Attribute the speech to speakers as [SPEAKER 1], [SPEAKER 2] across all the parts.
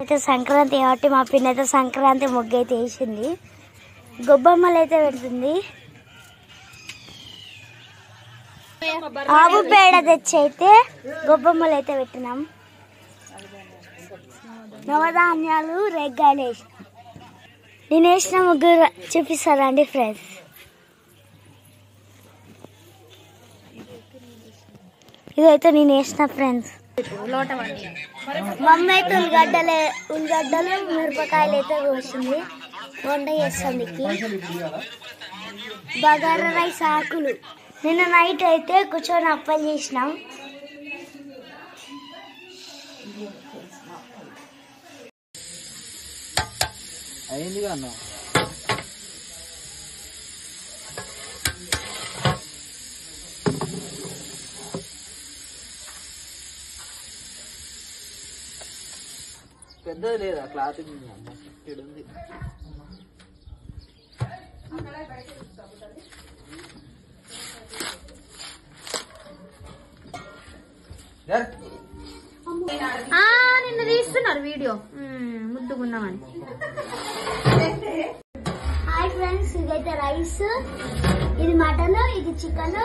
[SPEAKER 1] అయితే సంక్రాంతి కాబట్టి మా పిన్ని అయితే సంక్రాంతి ముగ్గు అయితే వేసింది. గొబ్బమ్మలు అయితే పెడుతుంది. ఆవు పేడ తెచ్చి అయితే గొబ్బమ్మలు అయితే పెట్టినాం. నవధాన్యాలు రేగ్గాయలు వేసినాం. నేను వేసిన ముగ్గు చూపిస్తారా అండి ఫ్రెండ్స్? ఇదైతే నేను వేసిన ఫ్రెండ్స్. మమ్మీ అయితే ఉల్లిగడ్డలు మిరపకాయలు అయితే కోసింది. వంట చేస్తుంది. బగారా రైస్ ఆకులు. నిన్న నైట్ అయితే కూర్చొని అప్పలు చేసినాం.
[SPEAKER 2] అయిందిగా అన్న పెద్దది లేదా క్లాత్ ఉంది.
[SPEAKER 3] నిన్న తీస్తున్నారు వీడియో ముద్దుకున్నామని.
[SPEAKER 1] హాయ్ ఫ్రెండ్స్, ఇదైతే రైస్, ఇది మటన్, ఇది చికెన్,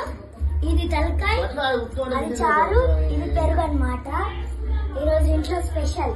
[SPEAKER 1] ఇది తలకాయ, అది చారు, ఇది పెరుగు అన్నమాట. ఈరోజు ఇంట్లో స్పెషల్.